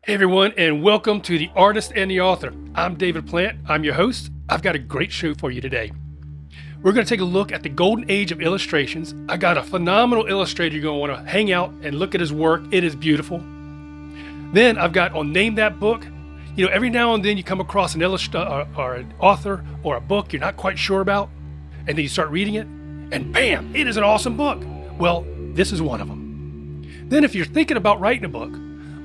Hey everyone, and welcome to The Artist and the Author. I'm David Plant. I'm your host. I've got a great show for you today. We're going to take a look at the golden age of illustrations. I got a phenomenal illustrator you're going to want to hang out and look at his work. It is beautiful. Then I've got on Name That Book. You know, every now and then you come across an illustrator or an author or a book you're not quite sure about, and then you start reading it, and bam, it is an awesome book. Well, this is one of them. Then if you're thinking about writing a book,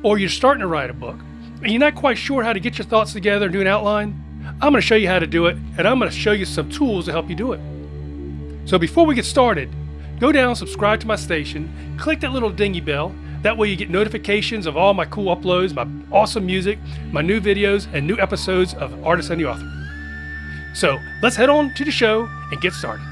or you're starting to write a book, and you're not quite sure how to get your thoughts together and do an outline, I'm going to show you how to do it, and I'm going to show you some tools to help you do it. So before we get started, go down, subscribe to my station, click that little dingy bell. That way you get notifications of all my cool uploads, my awesome music, my new videos, and new episodes of Artist and the Author. So let's head on to the show and get started.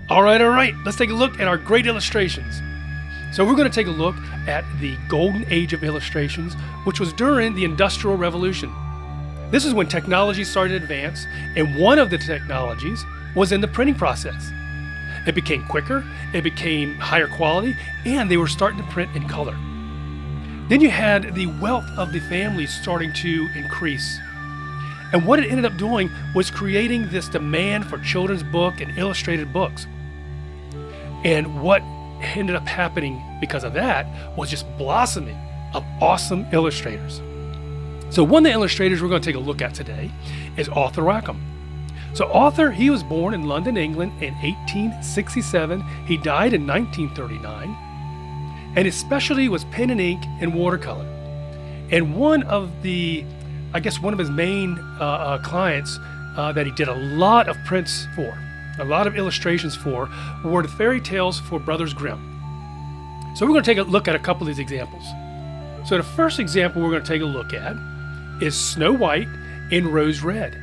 All right, let's take a look at our great illustrations. So we're going to take a look at the golden age of illustrations, which was during the Industrial Revolution. This is when technology started to advance, and one of the technologies was in the printing process. It became quicker, it became higher quality, and they were starting to print in color. Then you had the wealth of the families starting to increase. And what it ended up doing was creating this demand for children's book and illustrated books. And what ended up happening because of that was just blossoming of awesome illustrators. So one of the illustrators we're going to take a look at today is Arthur Rackham. So Arthur, he was born in London, England in 1867. He died in 1939. And his specialty was pen and ink and watercolor. And one of his main clients that he did a lot of prints for, a lot of illustrations for, were the fairy tales for Brothers Grimm. So we're going to take a look at a couple of these examples. So the first example we're going to take a look at is Snow White in Rose Red.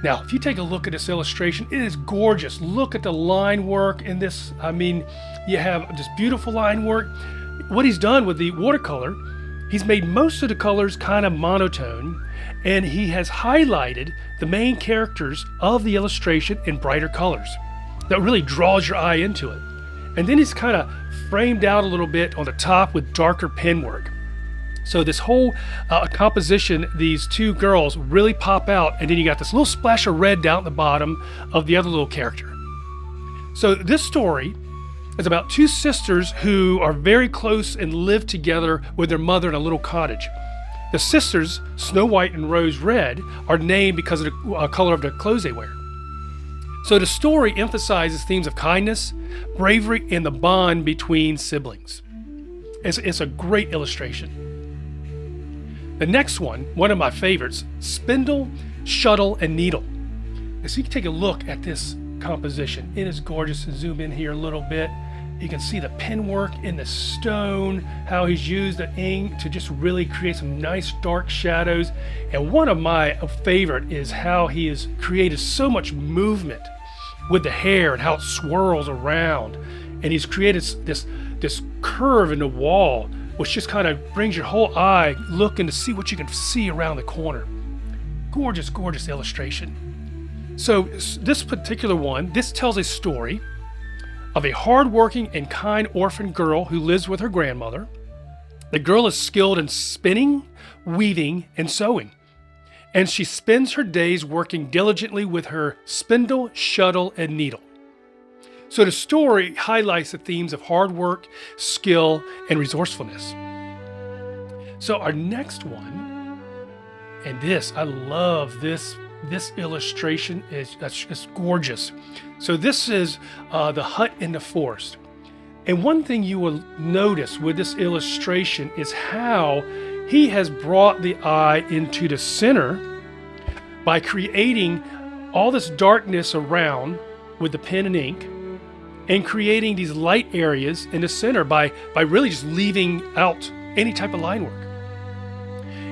Now, if you take a look at this illustration, it is gorgeous. Look at the line work in this. I mean, you have this beautiful line work. What he's done with the watercolor, he's made most of the colors kind of monotone, and he has highlighted the main characters of the illustration in brighter colors. That really draws your eye into it. And then he's kind of framed out a little bit on the top with darker pen work. So this whole composition, these two girls really pop out, and then you got this little splash of red down at the bottom of the other little character. So this story is about two sisters who are very close and live together with their mother in a little cottage. The sisters, Snow White and Rose Red, are named because of the color of the clothes they wear. So the story emphasizes themes of kindness, bravery, and the bond between siblings. It's a great illustration. The next one of my favorites, Spindle, Shuttle, and Needle. So you can take a look at this composition. It is gorgeous. Zoom in here a little bit. You can see the pen work in the stone, how he's used the ink to just really create some nice dark shadows. And one of my favorite is how he has created so much movement with the hair and how it swirls around. And he's created this curve in the wall, which just kind of brings your whole eye looking to see what you can see around the corner. Gorgeous, gorgeous illustration. So this particular one, this tells a story of a hardworking and kind orphan girl who lives with her grandmother. The girl is skilled in spinning, weaving, and sewing. And she spends her days working diligently with her spindle, shuttle, and needle. So the story highlights the themes of hard work, skill, and resourcefulness. So our next one, and I love this illustration, it's gorgeous. So this is the hut in the forest. And one thing you will notice with this illustration is how he has brought the eye into the center by creating all this darkness around with the pen and ink, and creating these light areas in the center by really just leaving out any type of line work.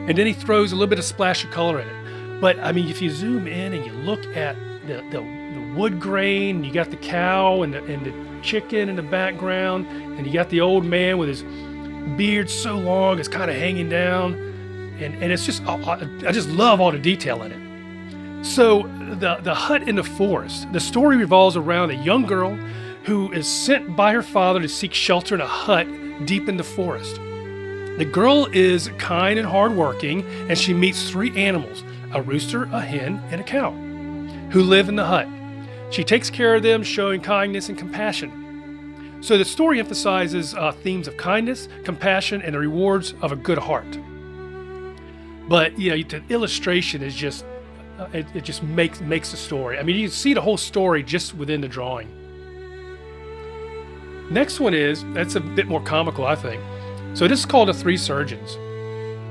And then he throws a little bit of splash of color in it. But I mean, if you zoom in and you look at the wood grain, you got the cow and the chicken in the background, and you got the old man with his beard so long it's kind of hanging down, and it's just, I just love all the detail in it. So the hut in the forest, the story revolves around a young girl who is sent by her father to seek shelter in a hut deep in the forest. The girl is kind and hardworking, and she meets three animals, a rooster, a hen, and a cow, who live in the hut. She takes care of them, showing kindness and compassion. So the story emphasizes themes of kindness, compassion, and the rewards of a good heart. But the illustration is just it just makes the story. I mean, you can see the whole story just within the drawing. Next one that's a bit more comical, I think. So this is called The Three Surgeons.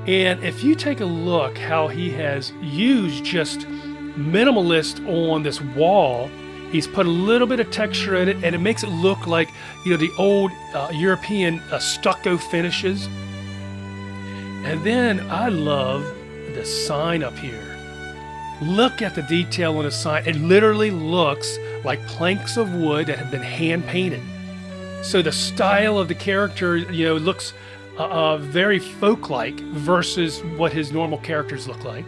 And if you take a look how he has used just minimalist on this wall, he's put a little bit of texture in it, and it makes it look like the old European stucco finishes. And then I love the sign up here. Look at the detail on the sign. It literally looks like planks of wood that have been hand painted. So the style of the character, looks very folk-like versus what his normal characters look like.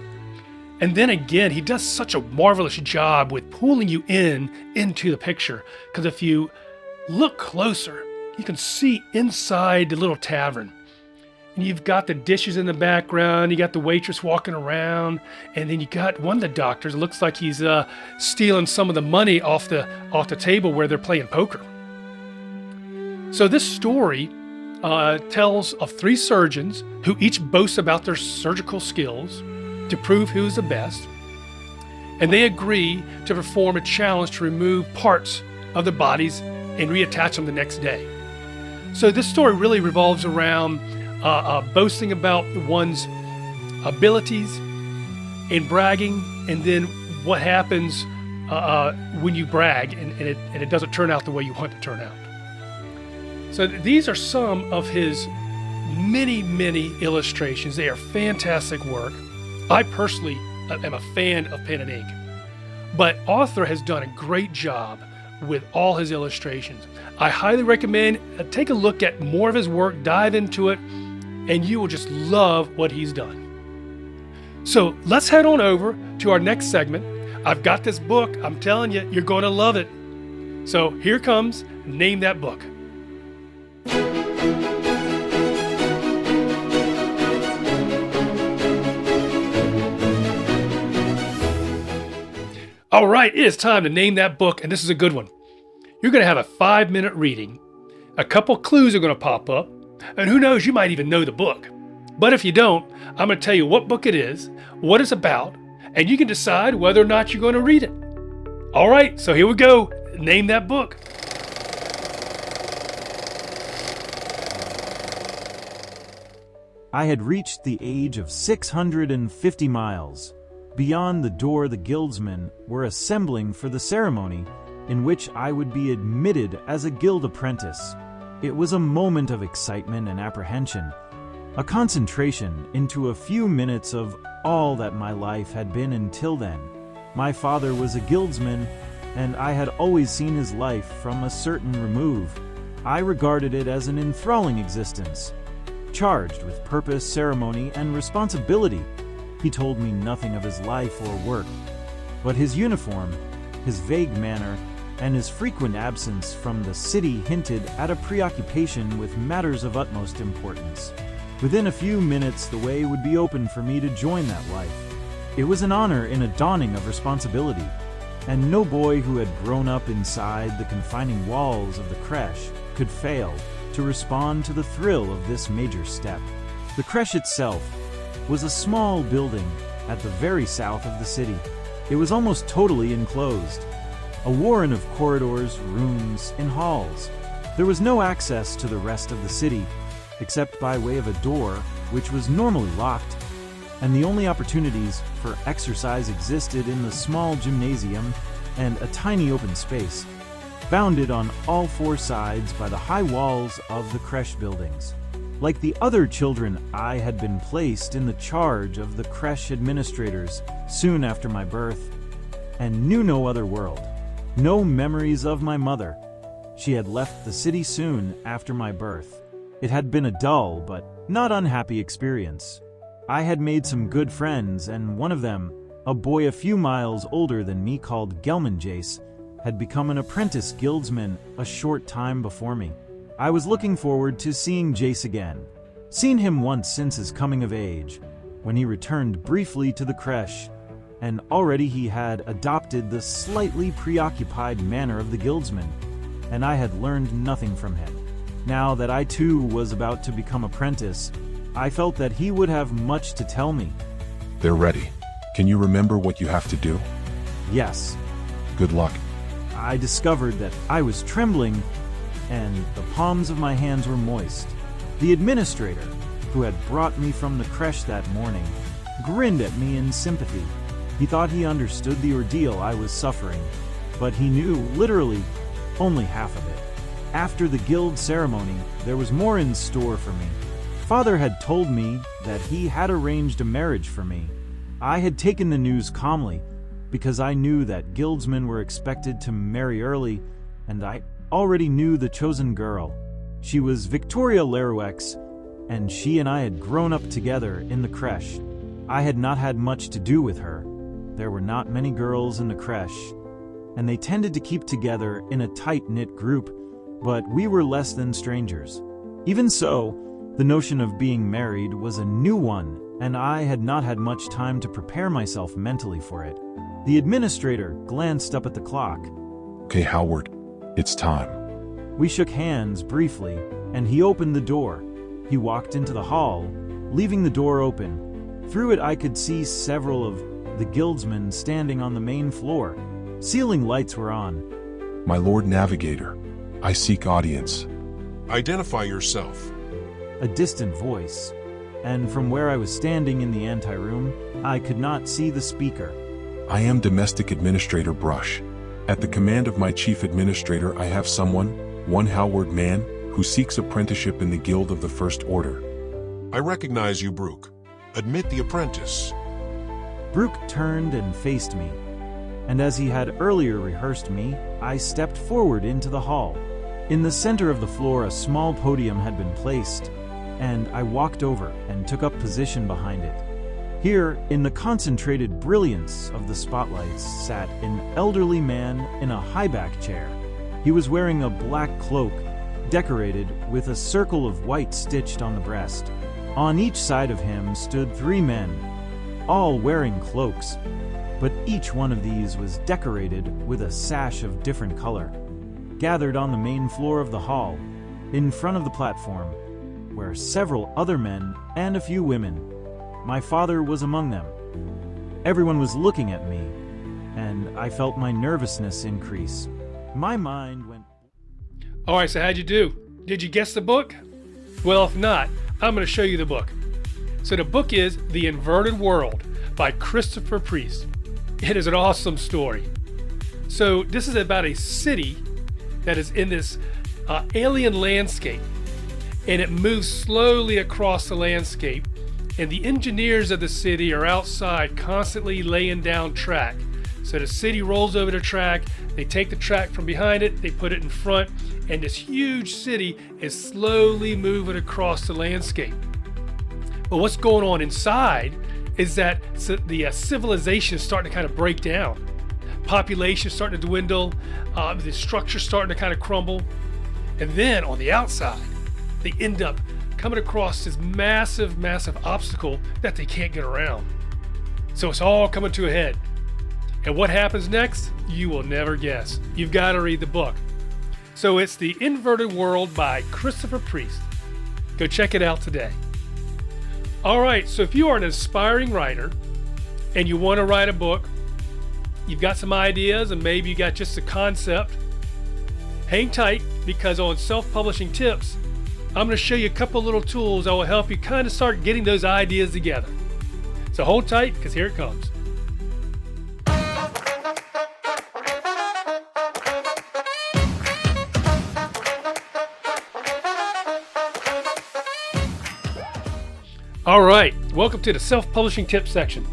And then again, he does such a marvelous job with pulling you into the picture. Because if you look closer, you can see inside the little tavern. And you've got the dishes in the background, you got the waitress walking around, and then you got one of the doctors. It looks like he's stealing some of the money off the table where they're playing poker. So this story tells of three surgeons who each boast about their surgical skills to prove who's the best, and they agree to perform a challenge to remove parts of their bodies and reattach them the next day. So this story really revolves around boasting about one's abilities and bragging, and then what happens when you brag and it doesn't turn out the way you want it to turn out. So these are some of his many illustrations. They are fantastic work. I personally am a fan of pen and ink, but Author has done a great job with all his illustrations. I highly recommend take a look at more of his work, dive into it, and you will just love what he's done. So let's head on over to our next segment. I've got this book. I'm telling you, you're going to love it. So here comes Name That Book. All right, it is time to name that book, and this is a good one. You're going to have a 5-minute reading. A couple clues are going to pop up, and who knows, you might even know the book. But if you don't, I'm going to tell you what book it is, what it's about, and you can decide whether or not you're going to read it. All right, so here we go. Name that book. I had reached the age of 650 miles. Beyond the door, the guildsmen were assembling for the ceremony in which I would be admitted as a guild apprentice. It was a moment of excitement and apprehension, a concentration into a few minutes of all that my life had been until then. My father was a guildsman, and I had always seen his life from a certain remove. I regarded it as an enthralling existence, charged with purpose, ceremony, and responsibility. He told me nothing of his life or work, but his uniform, his vague manner, and his frequent absence from the city hinted at a preoccupation with matters of utmost importance. Within a few minutes, the way would be open for me to join that life. It was an honor in a dawning of responsibility, and no boy who had grown up inside the confining walls of the creche could fail to respond to the thrill of this major step. The creche itself was a small building at the very south of the city. It was almost totally enclosed, a warren of corridors, rooms, and halls. There was no access to the rest of the city, except by way of a door, which was normally locked, and the only opportunities for exercise existed in the small gymnasium and a tiny open space, bounded on all four sides by the high walls of the creche buildings. Like the other children, I had been placed in the charge of the creche administrators soon after my birth, and knew no other world, no memories of my mother. She had left the city soon after my birth. It had been a dull but not unhappy experience. I had made some good friends, and one of them, A boy a few miles older than me called Gelman Jace had become an apprentice guildsman a short time before me. I was looking forward to seeing Jace again. Seen him once since his coming of age, when he returned briefly to the creche, and already he had adopted the slightly preoccupied manner of the guildsman, and I had learned nothing from him. Now that I too was about to become apprentice, I felt that he would have much to tell me. They're ready. Can you remember what you have to do? Yes. Good luck. I discovered that I was trembling and the palms of my hands were moist. The administrator, who had brought me from the creche that morning, grinned at me in sympathy. He thought he understood the ordeal I was suffering, but he knew, literally, only half of it. After the guild ceremony, there was more in store for me. Father had told me that he had arranged a marriage for me. I had taken the news calmly, because I knew that guildsmen were expected to marry early, and I already knew the chosen girl. She was Victoria Lerouex, and she and I had grown up together in the creche. I had not had much to do with her. There were not many girls in the creche, and they tended to keep together in a tight-knit group, but we were less than strangers. Even so, the notion of being married was a new one, and I had not had much time to prepare myself mentally for it. The administrator glanced up at the clock. Okay, Howard, it's time. We shook hands briefly, and he opened the door. He walked into the hall, leaving the door open. Through it I could see several of the guildsmen standing on the main floor. Ceiling lights were on. My Lord Navigator, I seek audience. Identify yourself. A distant voice, and from where I was standing in the anteroom, I could not see the speaker. I am Domestic Administrator Brush. At the command of my Chief Administrator, I have one Howard man, who seeks apprenticeship in the Guild of the First Order. I recognize you, Brooke. Admit the apprentice. Brooke turned and faced me, and as he had earlier rehearsed me, I stepped forward into the hall. In the center of the floor, a small podium had been placed, and I walked over and took up position behind it. Here, in the concentrated brilliance of the spotlights, sat an elderly man in a high-back chair. He was wearing a black cloak, decorated with a circle of white stitched on the breast. On each side of him stood 3 men, all wearing cloaks, but each one of these was decorated with a sash of different color. Gathered on the main floor of the hall, in front of the platform, were several other men and a few women. My father was among them. Everyone was looking at me, and I felt my nervousness increase. My mind went... All right, so how'd you do? Did you guess the book? Well, if not, I'm going to show you the book. So the book is The Inverted World by Christopher Priest. It is an awesome story. So this is about a city that is in this alien landscape, and it moves slowly across the landscape, and the engineers of the city are outside constantly laying down track. So the city rolls over the track, they take the track from behind it, they put it in front, and this huge city is slowly moving across the landscape. But what's going on inside is that the civilization is starting to kind of break down. Population is starting to dwindle, the structure's starting to kind of crumble, and then on the outside, they end up coming across this massive obstacle that they can't get around. So it's all coming to a head. And what happens next? You will never guess. You've got to read the book. So it's The Inverted World by Christopher Priest. Go check it out today. All right, so if you are an aspiring writer and you want to write a book, you've got some ideas and maybe you got just a concept, hang tight, because on Self-Publishing Tips, I'm going to show you a couple little tools that will help you kind of start getting those ideas together. So hold tight, because here it comes. All right, welcome to the Self-Publishing Tips section.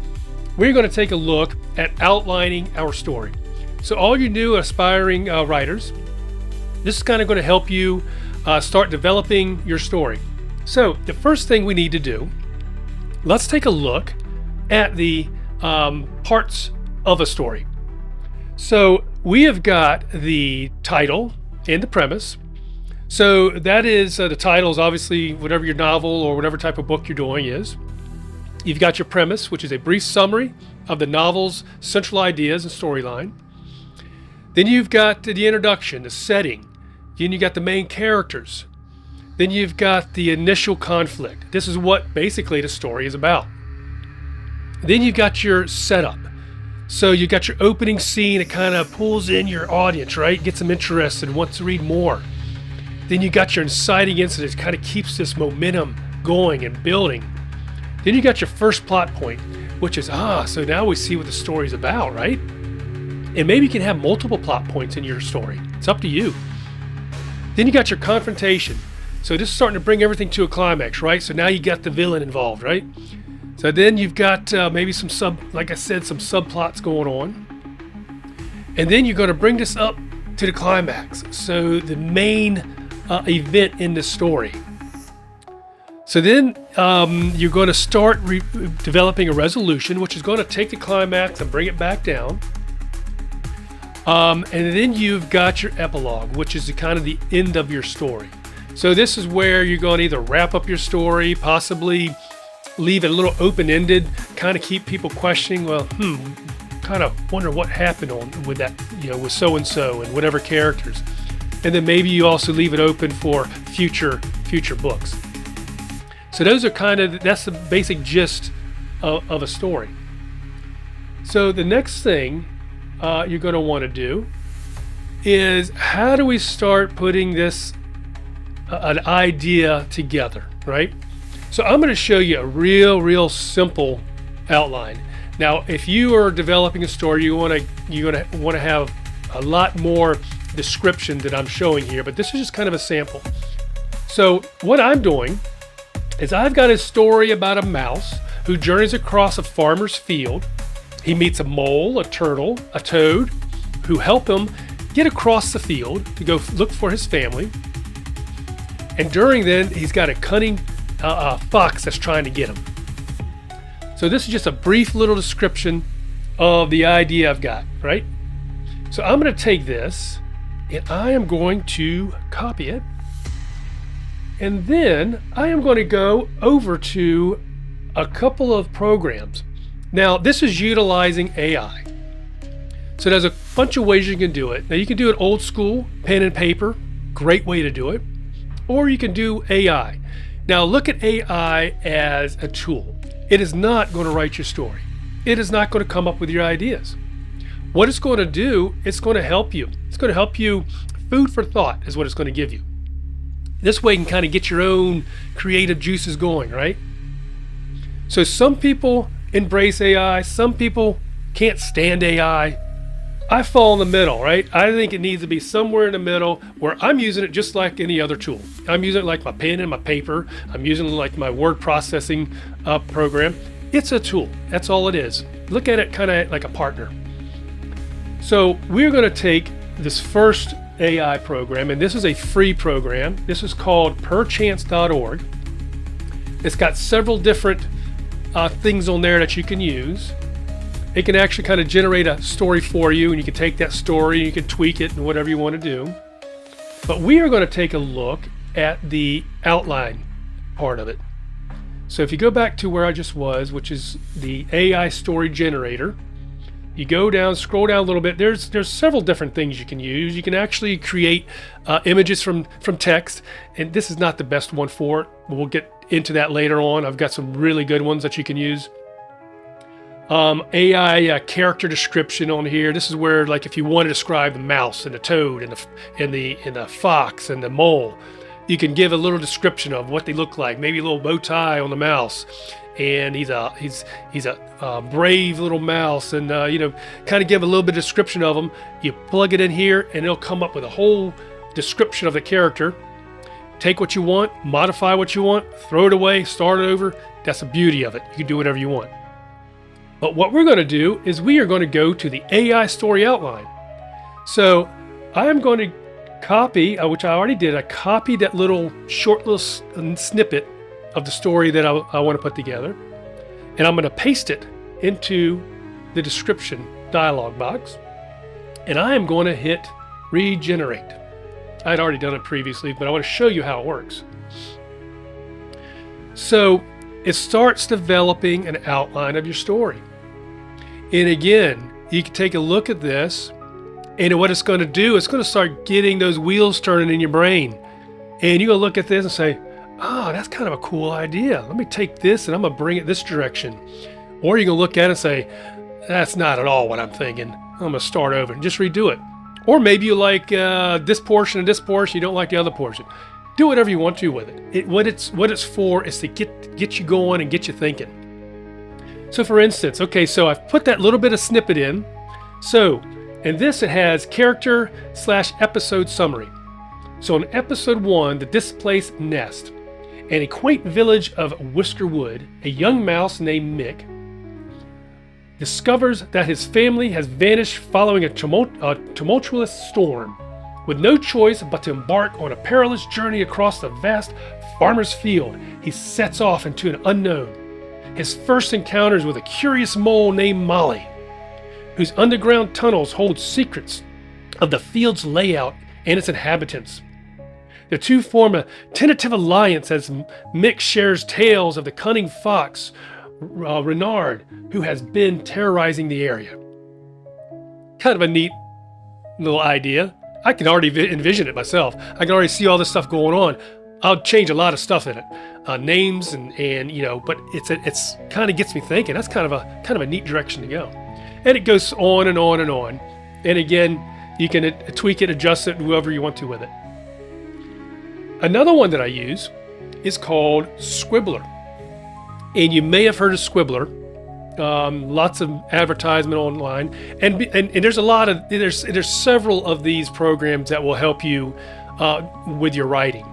We're going to take a look at outlining our story. So all you new aspiring writers, this is kind of going to help you start developing your story. So the first thing we need to do, let's take a look at the parts of a story. So we have got the title and the premise. So that is the title is obviously whatever your novel or whatever type of book you're doing is. You've got your premise, which is a brief summary of the novel's central ideas and storyline. Then you've got the introduction, the setting. Then you got the main characters. Then you've got the initial conflict. This is what basically the story is about. Then you've got your setup. So you've got your opening scene that kind of pulls in your audience, right? Gets them interested, wants to read more. Then you got your inciting incident, kind of keeps this momentum going and building. Then you got your first plot point, which is, so now we see what the story's about, right? And maybe you can have multiple plot points in your story. It's up to you. Then you got your confrontation. So this is starting to bring everything to a climax, right? So now you got the villain involved, right? So then you've got maybe some subplots going on. And then you're going to bring this up to the climax. So the main event in the story. So then you're going to start developing a resolution, which is going to take the climax and bring it back down. And then you've got your epilogue, which is kind of the end of your story. So this is where you're going to either wrap up your story, possibly leave it a little open-ended, kind of keep people questioning, well, kind of wonder what happened with that, with so-and-so and whatever characters. And then maybe you also leave it open for future books. So those are that's the basic gist of a story. So the next thing you're going to want to do is, how do we start putting this an idea together, right? So I'm going to show you a real simple outline. Now, if you are developing a story, you're going to want to have a lot more description that I'm showing here, but this is just kind of a sample. So what I'm doing is, I've got a story about a mouse who journeys across a farmer's field. He meets a mole, a turtle, a toad, who help him get across the field to go look for his family. And during then, he's got a cunning fox that's trying to get him. So this is just a brief little description of the idea I've got, right? So I'm going to take this and I am going to copy it. And then I am going to go over to a couple of programs. Now, this is utilizing AI. So there's a bunch of ways you can do it. Now, you can do it old school, pen and paper, great way to do it. Or you can do AI. Now, look at AI as a tool. It is not going to write your story. It is not going to come up with your ideas. What it's going to do, it's going to help you. It's going to help you. Food for thought is what it's going to give you. This way you can kind of get your own creative juices going, right? So some people embrace AI, some people can't stand AI. I fall in the middle, right? I think it needs to be somewhere in the middle where I'm using it just like any other tool. I'm using it like my pen and my paper. I'm using it like my word processing program. It's a tool. That's all it is. Look at it kind of like a partner. So we're going to take this first AI program, and this is a free program. This is called perchance.org. It's got several different things on there that you can use. It can actually kind of generate a story for you, and you can take that story and you can tweak it and whatever you want to do. But we are going to take a look at the outline part of it. So if you go back to where I just was, which is the AI story generator, you go down, scroll down a little bit. There's several different things you can use. You can actually create images from text, and this is not the best one for it. We'll get into that later on. I've got some really good ones that you can use. AI character description on here. This is where, like, if you want to describe the mouse and the toad and the fox and the mole, you can give a little description of what they look like. Maybe a little bow tie on the mouse, and he's a brave little mouse, and kind of give a little bit of description of him. You plug it in here, and it'll come up with a whole description of the character. Take what you want, modify what you want, throw it away, start it over. That's the beauty of it. You can do whatever you want. But what we're going to do is we are going to go to the AI story outline. So I am going to copy, which I already did. I copied that little short snippet of the story that I want to put together, and I'm going to paste it into the description dialog box, and I am going to hit regenerate. I'd already done it previously, but I want to show you how it works. So it starts developing an outline of your story. And again, you can take a look at this, and what it's going to do, it's going to start getting those wheels turning in your brain. And you're going to look at this and say, oh, that's kind of a cool idea. Let me take this and I'm going to bring it this direction. Or you're going to look at it and say, that's not at all what I'm thinking. I'm going to start over and just redo it. Or maybe you like this portion and this portion, you don't like the other portion. Do whatever you want to with it. What it's for is to get you going and get you thinking. So for instance, okay, so I've put that little bit of snippet in. So in this, it has character/episode summary. So in episode 1, the displaced nest, in a quaint village of Whiskerwood, a young mouse named Mick discovers that his family has vanished following a tumultuous storm. With no choice but to embark on a perilous journey across the vast farmer's field, he sets off into an unknown. His first encounters with a curious mole named Molly, whose underground tunnels hold secrets of the field's layout and its inhabitants. The two form a tentative alliance as Mick shares tales of the cunning fox, Renard, who has been terrorizing the area. Kind of a neat little idea. I can already envision it myself. I can already see all this stuff going on. I'll change a lot of stuff in it, names and but it's kind of gets me thinking. That's kind of a neat direction to go, and it goes on and on and on. And again, you can tweak it, adjust it, whoever you want to with it. Another one that I use is called Squibbler, and you may have heard of Squibbler. Lots of advertisement online, and there's a lot of there's several of these programs that will help you with your writing.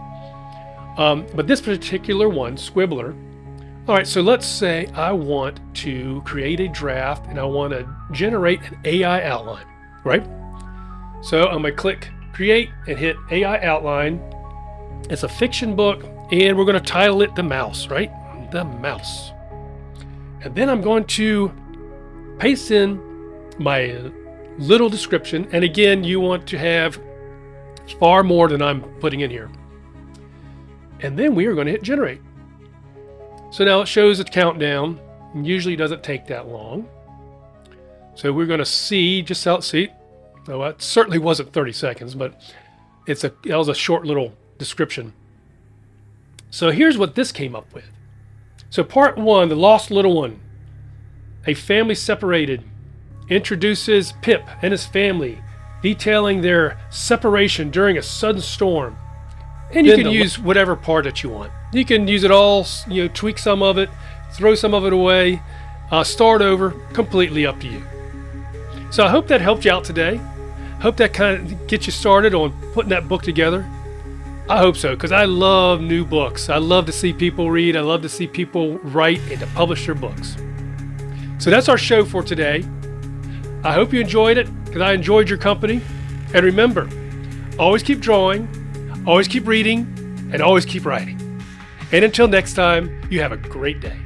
But this particular one, Squibbler. All right, so let's say I want to create a draft and I want to generate an AI outline, right? So I'm gonna click create and hit AI outline. It's a fiction book, and we're going to title it The Mouse, right? The Mouse. And then I'm going to paste in my little description. And again, you want to have far more than I'm putting in here. And then we are going to hit generate. So now it shows a countdown. Usually doesn't take that long. So we're going to see, oh, it certainly wasn't 30 seconds, but that was a short little description. So here's what this came up with. So part 1, the lost little one. A family separated. Introduces Pip and his family, detailing their separation during a sudden storm. And you can use whatever part that you want. You can use it all, tweak some of it, throw some of it away, start over, completely up to you. So I hope that helped you out today. Hope that kind of gets you started on putting that book together. I hope so, because I love new books. I love to see people read. I love to see people write and to publish their books. So that's our show for today. I hope you enjoyed it, because I enjoyed your company. And remember, always keep drawing, always keep reading, and always keep writing. And until next time, you have a great day.